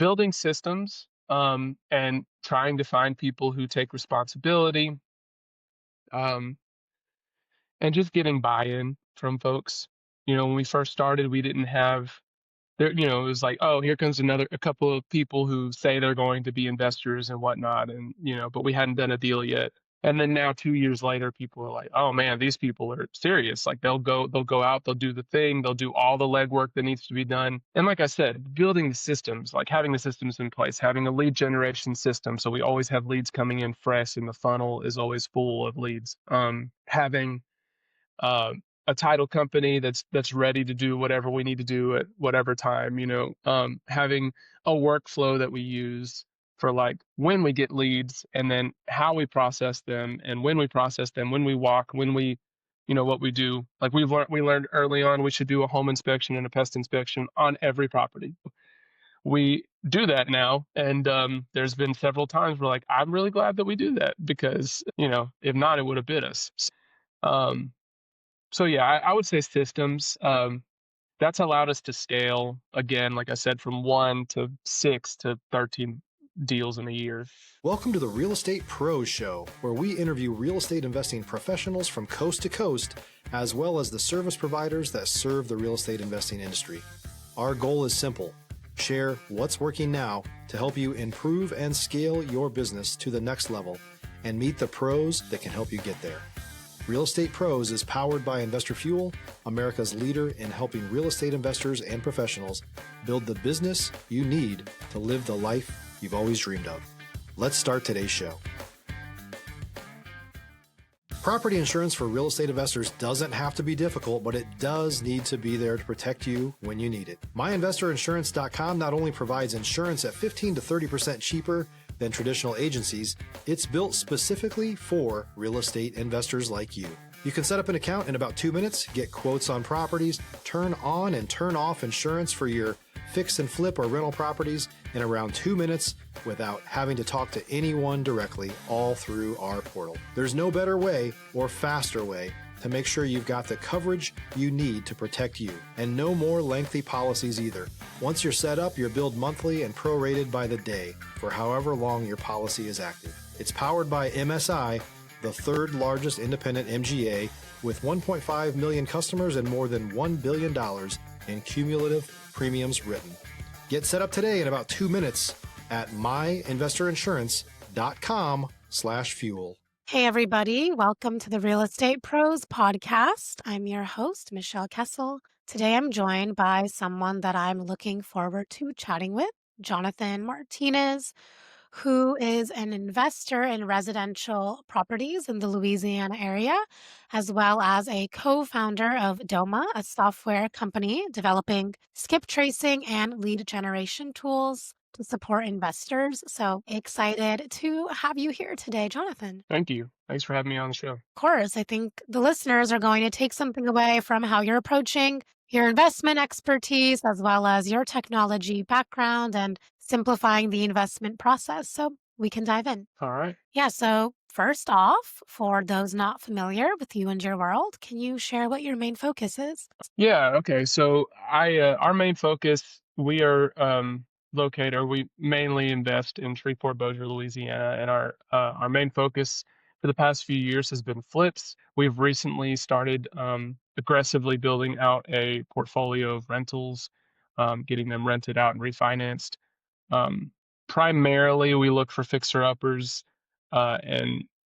building systems, and trying to find people who take responsibility, um, and just getting buy-in from folks. When we first started, we didn't have there. It was like, oh, here comes a couple of people who say they're going to be investors and whatnot, and but we hadn't done a deal yet. And then now 2 years later, people are like, oh man, these people are serious. Like they'll go out, they'll do the thing, they'll do all the legwork that needs to be done. And like I said, building the systems, like having the systems in place, having a lead generation system, so we always have leads coming in fresh, and the funnel is always full of leads. Having uh, a title company that's ready to do whatever we need to do at whatever time. Having a workflow that we use for like when we get leads, and then how we process them, and when we process them, when we walk, when we what we do. Like we learned early on, we should do a home inspection and a pest inspection on every property. We do that now, and there's been several times where like, I'm really glad that we do that, because if not, it would have bit us. um, so yeah, I would say systems. That's allowed us to scale again, like I said, from 1 to 6 to 13 deals in a year. Welcome to the Real Estate Pros Show, where we interview real estate investing professionals from coast to coast, as well as the service providers that serve the real estate investing industry. Our goal is simple: share what's working now to help you improve and scale your business to the next level, and meet the pros that can help you get there. Real Estate Pros is powered by Investor Fuel, America's leader in helping real estate investors and professionals build the business you need to live the life you've always dreamed of. Let's start today's show. Property insurance for real estate investors doesn't have to be difficult, but it does need to be there to protect you when you need it. MyInvestorInsurance.com not only provides insurance at 15 to 30% cheaper than traditional agencies, it's built specifically for real estate investors like you. You can set up an account in about 2 minutes, get quotes on properties, turn on and turn off insurance for your fix and flip or rental properties in around 2 minutes without having to talk to anyone directly, all through our portal. There's no better way or faster way to make sure you've got the coverage you need to protect you, and no more lengthy policies either. Once you're set up, you're billed monthly and prorated by the day for however long your policy is active. It's powered by MSI, the third largest independent MGA, with 1.5 million customers and more than $1 billion in cumulative premiums written. Get set up today in about 2 minutes at myinvestorinsurance.com/fuel. Hey, everybody. Welcome to the Real Estate Pros podcast. I'm your host, Michelle Kesil. Today, I'm joined by someone that I'm looking forward to chatting with, Jonathan Martinez, who is an investor in residential properties in the Louisiana area, as well as a co-founder of DOMA, a software company developing skip tracing and lead generation tools to support investors. So excited to have you here today, Jonathan. Thank you. Thanks for having me on the show. Of course, I think the listeners are going to take something away from how you're approaching your investment expertise, as well as your technology background and simplifying the investment process. So we can dive in. All right. Yeah. So first off, for those not familiar with you and your world, can you share what your main focus is? Yeah. Okay. So our main focus, we are located, we mainly invest in Shreveport, Bossier, Louisiana, and our main focus for the past few years has been flips. We've recently started aggressively building out a portfolio of rentals, getting them rented out and refinanced. Um, Primarily, we look for fixer-uppers,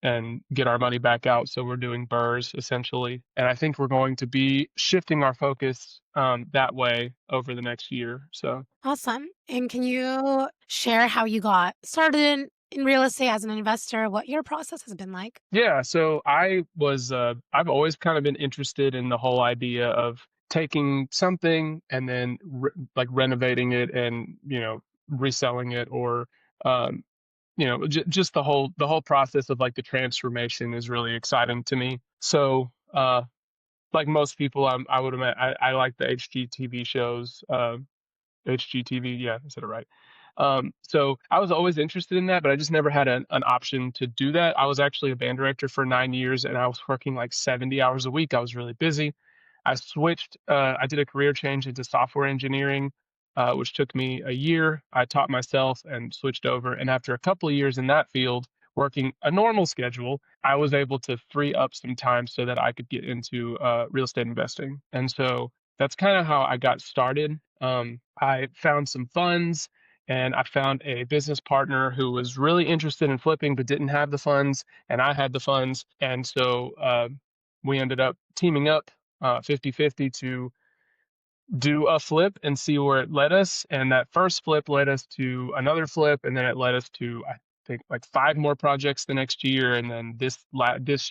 and get our money back out. So we're doing BRRRRs essentially, and I think we're going to be shifting our focus that way over the next year. So Awesome. And can you share how you got started in real estate as an investor, what your process has been like? yeah, so I've always kind of been interested in the whole idea of taking something and then like renovating it and reselling it, or um, just the whole process of like the transformation is really exciting to me. So like most people, I would imagine I like the HGTV shows. HGTV, yeah, I said it right. So I was always interested in that, but I just never had an option to do that. I was actually a band director for 9 years, and I was working like 70 hours a week. I was really busy. I did a career change into software engineering, which took me a year. I taught myself and switched over. And after a couple of years in that field, working a normal schedule, I was able to free up some time so that I could get into real estate investing. And so that's kind of how I got started. I found some funds and I found a business partner who was really interested in flipping but didn't have the funds, and I had the funds. And so we ended up teaming up 50-50 to do a flip and see where it led us. And that first flip led us to another flip, and then it led us to, I think, like 5 more projects the next year. And then this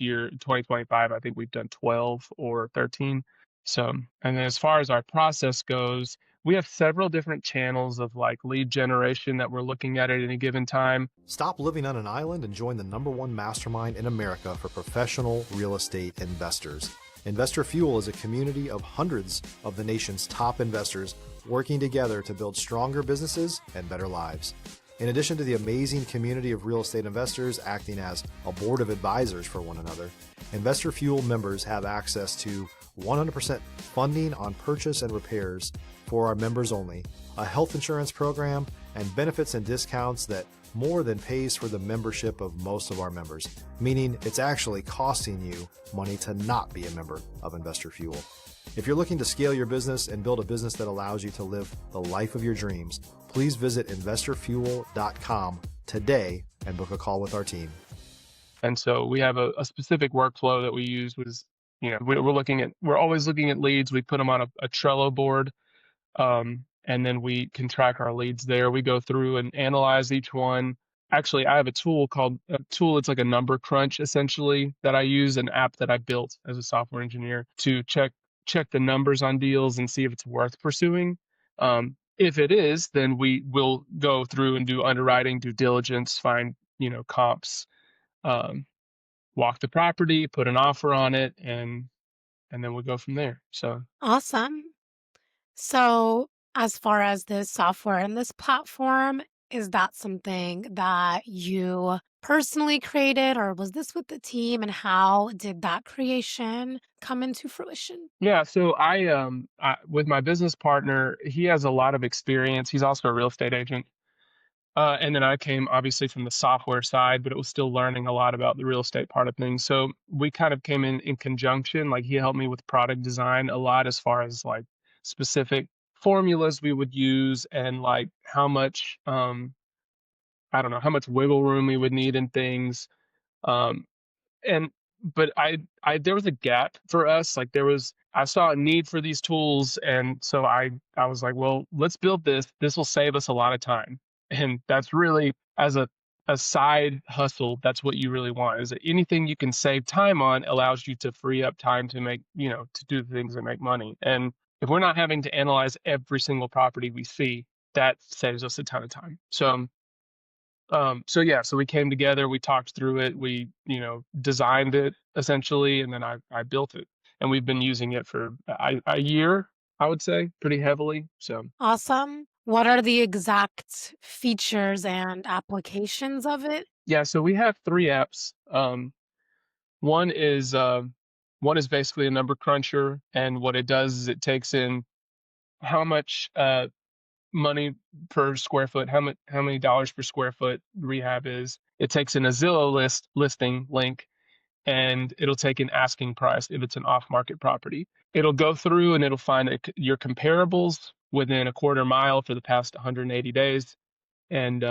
year, 2025, I think we've done 12 or 13. So, and then as far as our process goes, we have several different channels of like lead generation that we're looking at any given time. Stop living on an island and join the #1 mastermind in America for professional real estate investors. Investor Fuel is a community of hundreds of the nation's top investors working together to build stronger businesses and better lives. In addition to the amazing community of real estate investors acting as a board of advisors for one another, Investor Fuel members have access to 100% funding on purchase and repairs for our members only, a health insurance program, and benefits and discounts that more than pays for the membership of most of our members, meaning it's actually costing you money to not be a member of Investor Fuel. If you're looking to scale your business and build a business that allows you to live the life of your dreams, please visit investorfuel.com today and book a call with our team. And so we have a specific workflow that we use was, we're always looking at leads. We put them on a Trello board. And then we can track our leads there. We go through and analyze each one. Actually, I have a tool. It's like a number crunch essentially that I use, an app that I built as a software engineer to check the numbers on deals and see if it's worth pursuing. If it is, then we will go through and do underwriting, due diligence, find, comps, walk the property, put an offer on it, and then we'll go from there. So Awesome. So, as far as this software and this platform, is that something that you personally created, or was this with the team? And how did that creation come into fruition? yeah, so with my business partner, he has a lot of experience. He's also a real estate agent. And then I came obviously from the software side, but it was still learning a lot about the real estate part of things. So we kind of came in conjunction. Like he helped me with product design a lot as far as like specific formulas we would use and like how much I don't know, how much wiggle room we would need in things. Um, and but I there was a gap for us. Like I saw a need for these tools, and so I was like, well, let's build this. This will save us a lot of time. And that's really, as a side hustle, that's what you really want, is that anything you can save time on allows you to free up time to make, to do things that make money. And if we're not having to analyze every single property we see, that saves us a ton of time. So we came together, we talked through it, we, designed it essentially, and then I built it. And we've been using it for a year, I would say, pretty heavily. So Awesome. What are the exact features and applications of it? yeah, so we have 3 apps. One is basically a number cruncher, and what it does is it takes in how much money per square foot, how many dollars per square foot rehab is. It takes in a Zillow listing link, and it'll take an asking price if it's an off-market property. It'll go through and it'll find your comparables within a quarter mile for the past 180 days. And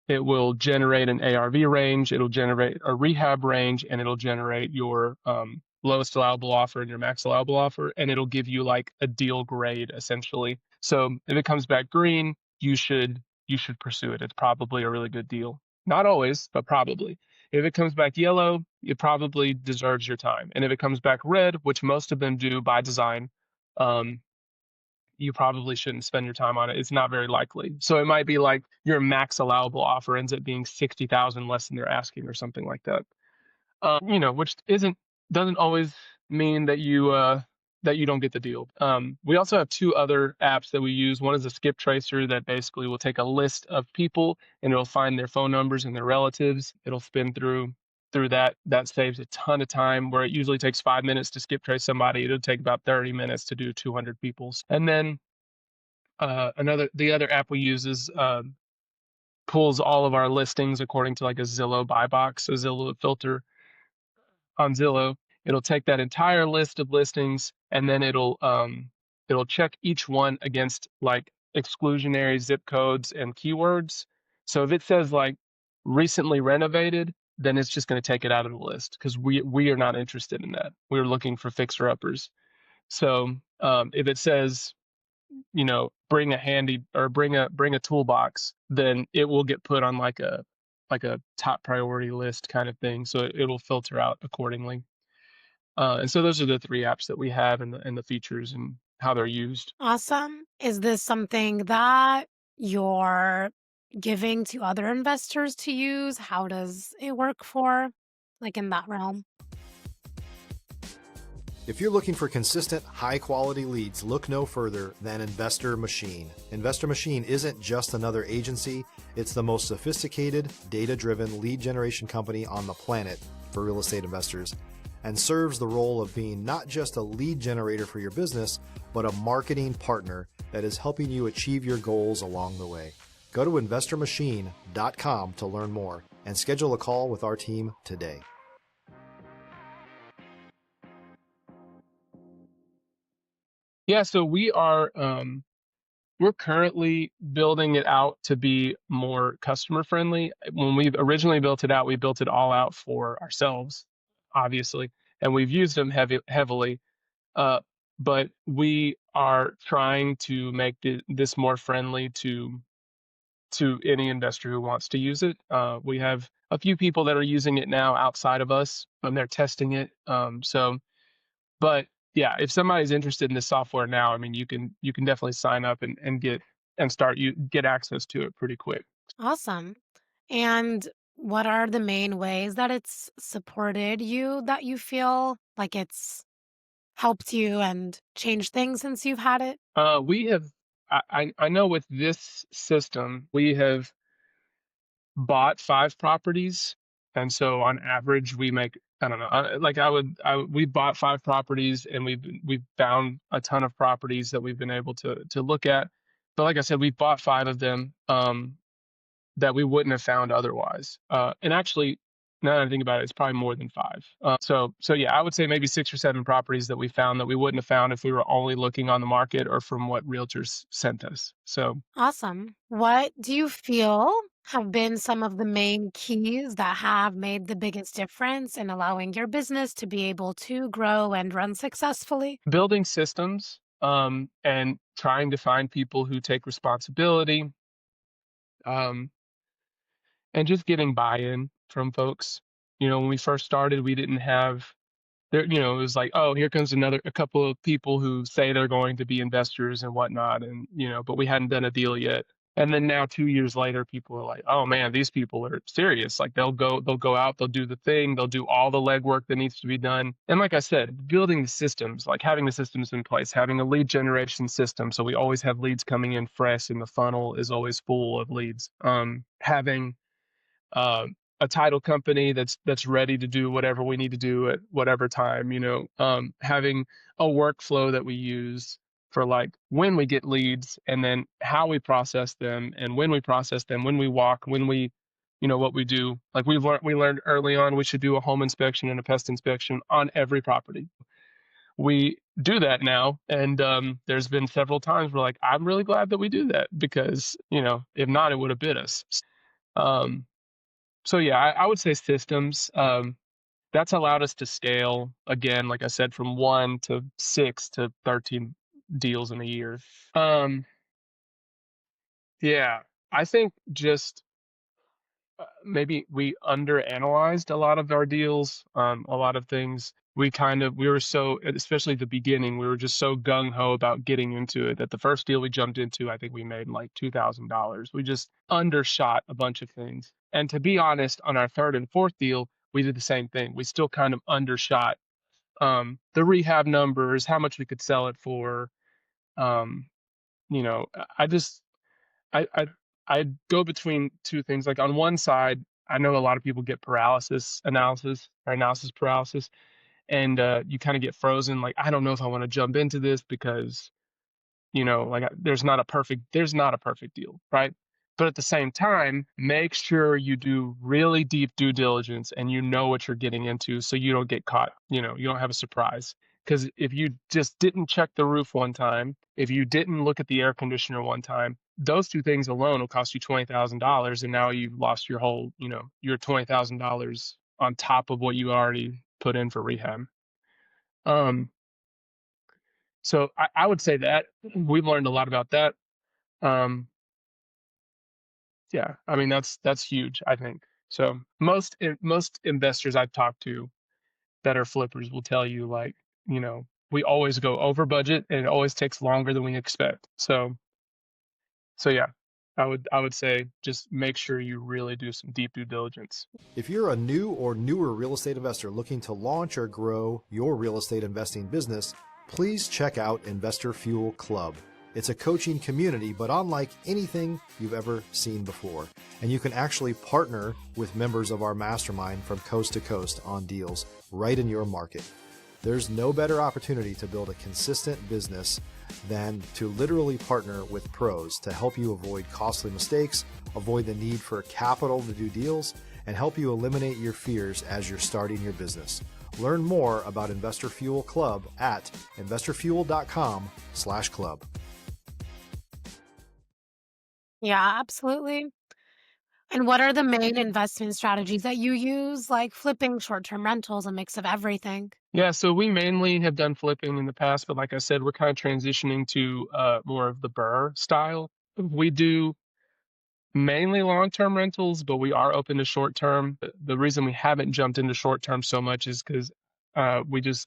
it will generate an ARV range, it'll generate a rehab range, and it'll generate your lowest allowable offer and your max allowable offer, and it'll give you like a deal grade essentially. So if it comes back green, you should pursue it. It's probably a really good deal. Not always, but probably. If it comes back yellow, it probably deserves your time. And if it comes back red, which most of them do by design, you probably shouldn't spend your time on it. It's not very likely. So it might be like your max allowable offer ends up being 60,000 less than they're asking or something like that. Which doesn't always mean that you don't get the deal. We also have 2 other apps that we use. One is a skip tracer that basically will take a list of people and it'll find their phone numbers and their relatives. It'll spin through that. That saves a ton of time. Where it usually takes 5 minutes to skip trace somebody, it'll take about 30 minutes to do 200 people. And then the other app we use is pulls all of our listings according to like a Zillow buy box, a Zillow filter on Zillow. It'll take that entire list of listings and then it'll check each one against like exclusionary zip codes and keywords. So if it says like recently renovated, then it's just going to take it out of the list because we are not interested in that. We're looking for fixer uppers. So if it says, bring a handy or bring a toolbox, then it will get put on like a top priority list kind of thing. So it'll filter out accordingly. And so those are the three apps that we have and the features and how they're used. Awesome. Is this something that you're giving to other investors to use? How does it work for, like, in that realm? If you're looking for consistent, high-quality leads, look no further than Investor Machine. Investor Machine isn't just another agency, it's the most sophisticated, data-driven lead generation company on the planet for real estate investors, and serves the role of being not just a lead generator for your business, but a marketing partner that is helping you achieve your goals along the way. Go to investormachine.com to learn more and schedule a call with our team today. Yeah, so we're currently building it out to be more customer friendly. When we originally built it out, we built it all out for ourselves, obviously, and we've used them heavily. Uh, but we are trying to make this more friendly to any investor who wants to use it. We have a few people that are using it now outside of us, and they're testing it. But yeah, if somebody's interested in this software now, I mean, you can definitely sign up and get access to it pretty quick. Awesome. And what are the main ways that it's supported you that you feel like it's helped you and changed things since you've had it? We have, I know with this system, we have bought 5 properties, and so on average, we make, I don't know, we bought 5 properties, and we've found a ton of properties that we've been able to look at. But like I said, we bought 5 of them that we wouldn't have found otherwise. And actually, now that I think about it, it's probably more than 5. So yeah, I would say maybe 6 or 7 properties that we found that we wouldn't have found if we were only looking on the market or from what realtors sent us. So Awesome. What do you feel have been some of the main keys that have made the biggest difference in allowing your business to be able to grow and run successfully? building systems and trying to find people who take responsibility um, and just getting buy-in from folks. When we first started, we didn't have there, it was like, oh, here comes a couple of people who say they're going to be investors and whatnot, and but we hadn't done a deal yet. And then now 2 years later, people are like, oh man, these people are serious. Like they'll go out, they'll do the thing, they'll do all the legwork that needs to be done. And like I said, building the systems, like having the systems in place, having a lead generation system, so we always have leads coming in fresh, and the funnel is always full of leads. Having uh, a title company that's ready to do whatever we need to do at whatever time, having a workflow that we use for like when we get leads and then how we process them and when we process them, when we walk, when we, what we do. Like we learned early on we should do a home inspection and a pest inspection on every property. We do that now, and there's been several times where like I'm really glad that we do that because if not, it would have bit us. Um, so yeah, I would say systems. That's allowed us to scale again, like I said, from 1 to 6 to 13 deals in a year. Um, yeah, I think just maybe we underanalyzed a lot of our deals, a lot of things. We were so, especially at the beginning, we were just so gung ho about getting into it that the first deal we jumped into, I think we made like $2,000. We just undershot a bunch of things. And to be honest, on our third and fourth deal, we did the same thing. We still kind of undershot the rehab numbers, how much we could sell it for. Um, you know, I just I I go between two things. Like on one side, I know a lot of people get analysis paralysis, and you kind of get frozen. Like I don't know if I want to jump into this because like there's not a perfect deal, right? But at the same time, make sure you do really deep due diligence and you know what you're getting into so you don't get caught, you don't have a surprise. Because if you just didn't check the roof one time, if you didn't look at the air conditioner one time, those two things alone will cost you $20,000, and now you've lost your whole, your $20,000 on top of what you already put in for rehab. Um, so I would say that we've learned a lot about that. Um, yeah, I mean that's huge, I think. So most investors I've talked to that are flippers will tell you, like, we always go over budget and it always takes longer than we expect. So yeah, I would say just make sure you really do some deep due diligence. If you're a new or newer real estate investor looking to launch or grow your real estate investing business, please check out Investor Fuel Club. It's a coaching community, but unlike anything you've ever seen before. And you can actually partner with members of our mastermind from coast to coast on deals right in your market. There's no better opportunity to build a consistent business than to literally partner with pros to help you avoid costly mistakes, avoid the need for capital to do deals, and help you eliminate your fears as you're starting your business. Learn more about Investor Fuel Club at investorfuel.com/club. Yeah, absolutely. And what are the main investment strategies that you use, like flipping, short-term rentals, a mix of everything? Yeah, so we mainly have done flipping in the past, but like I said, we're kind of transitioning to more of the BRRRR style. We do mainly long-term rentals, but we are open to short-term. The reason we haven't jumped into short-term so much is because we just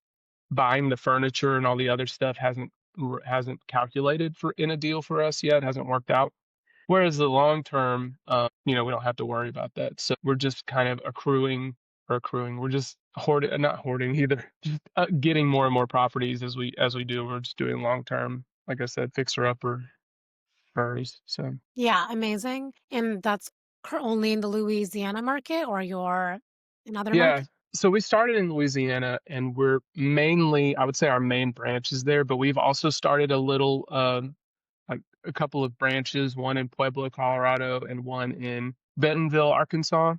buying the furniture and all the other stuff hasn't calculated for in a deal for us yet, hasn't worked out. Whereas the long term, we don't have to worry about that. So we're just kind of accruing. We're just hoarding, not hoarding either, just getting more and more properties as we do. We're just doing long term, like I said, fixer upper first. So Yeah, amazing. And that's only in the Louisiana market, or you're in other yeah. markets? So we started in Louisiana, and we're mainly, I would say, our main branch is there, but we've also started a little, like a couple of branches, one in Pueblo, Colorado, and one in Bentonville, Arkansas.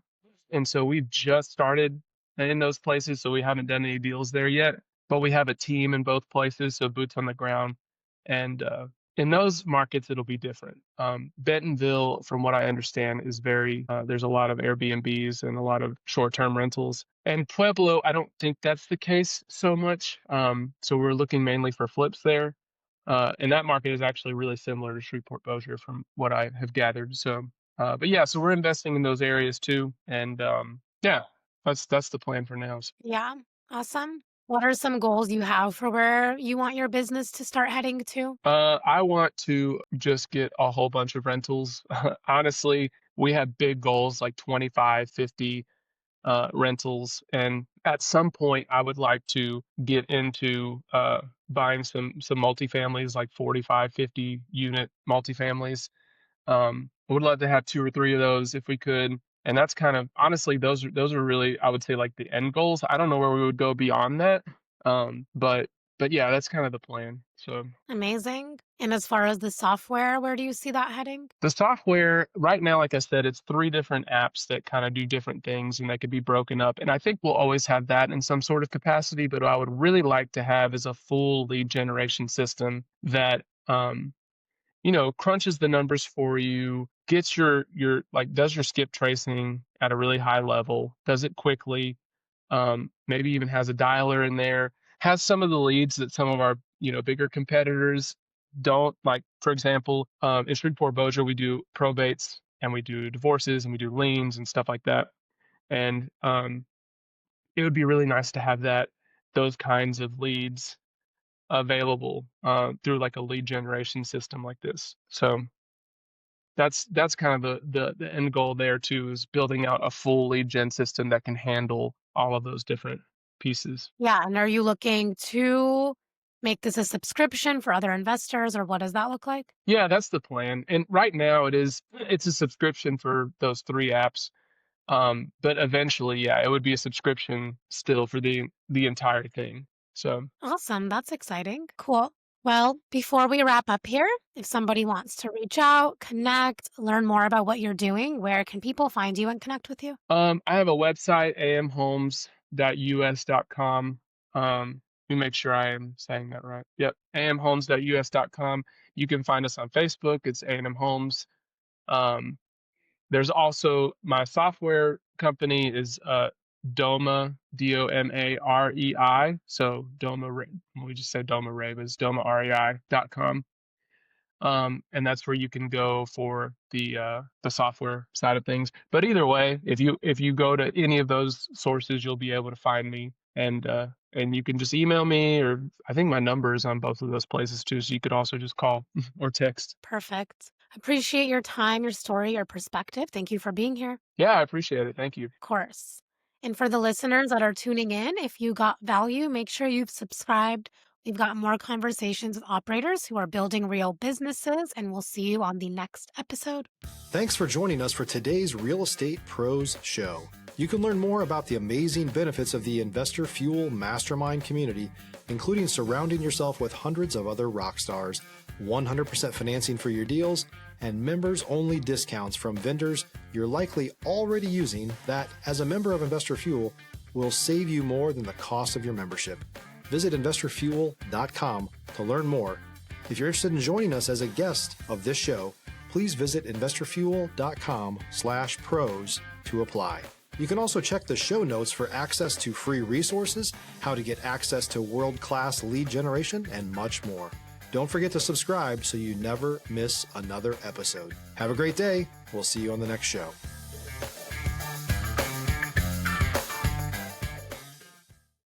And so we've just started in those places, so we haven't done any deals there yet. But we have a team in both places, so boots on the ground. And in those markets, it'll be different. Bentonville, from what I understand, is there's a lot of Airbnbs and a lot of short-term rentals. And Pueblo, I don't think that's the case so much. So we're looking mainly for flips there. And that market is actually really similar to Shreveport Bossier from what I have gathered. So, but yeah, so we're investing in those areas too. And yeah, that's the plan for now. Yeah, awesome. What are some goals you have for where you want your business to start heading to? I want to just get a whole bunch of rentals. Honestly, we have big goals like 25, 50 rentals. And at some point, I would like to get into buying some multifamilies, like 45, 50 unit multifamilies. I would love to have two or three of those if we could. And that's kind of honestly, those are really, I would say, like the end goals. I don't know where we would go beyond that. But yeah, that's kind of the plan. So Amazing. And as far as the software, where do you see that heading? the software right now, like I said, it's three different apps that kind of do different things and they could be broken up. And I think we'll always have that in some sort of capacity. But what I would really like to have is a full lead generation system that crunches the numbers for you, gets your like does your skip tracing at a really high level, does it quickly, maybe even has a dialer in there, has some of the leads that some of our, bigger competitors don't. Like, for example, in Shreveport Bossier, we do probates and we do divorces and we do liens and stuff like that. And it would be really nice to have those kinds of leads available through like a lead generation system like this. So that's kind of the end goal there too, is building out a full lead gen system that can handle all of those different pieces. Yeah. And are you looking to make this a subscription for other investors, or what does that look like? Yeah, that's the plan. And right now it's a subscription for those three apps. But eventually, yeah, it would be a subscription still for the entire thing. So Awesome. That's exciting. Cool. Well, before we wrap up here, if somebody wants to reach out, connect, learn more about what you're doing, where can people find you and connect with you? I have a website, amhomes.us.com. Let me make sure I am saying that right. Yep, amhomes.us.com. You can find us on Facebook. It's A&M Homes. Um, there's also my software company is DOMA, DOMAREI. So DOMA, we just said DOMA Ray, but it's DOMAREI.com. And that's where you can go for the software side of things. But either way, if you go to any of those sources, you'll be able to find me, and you can just email me, or I think my number is on both of those places too. So you could also just call or text. Perfect. Appreciate your time, your story, your perspective. Thank you for being here. Yeah, I appreciate it. Thank you. Of course. And for the listeners that are tuning in, if you got value, make sure you've subscribed. We've got more conversations with operators who are building real businesses, and we'll see you on the next episode. Thanks for joining us for today's Real Estate Pros Show. You can learn more about the amazing benefits of the Investor Fuel Mastermind community, including surrounding yourself with hundreds of other rock stars, 100% financing for your deals, and members-only discounts from vendors you're likely already using that, as a member of Investor Fuel, will save you more than the cost of your membership. Visit investorfuel.com to learn more. If you're interested in joining us as a guest of this show, please visit investorfuel.com/pros to apply. You can also check the show notes for access to free resources, how to get access to world-class lead generation, and much more. Don't forget to subscribe so you never miss another episode. Have a great day. We'll see you on the next show.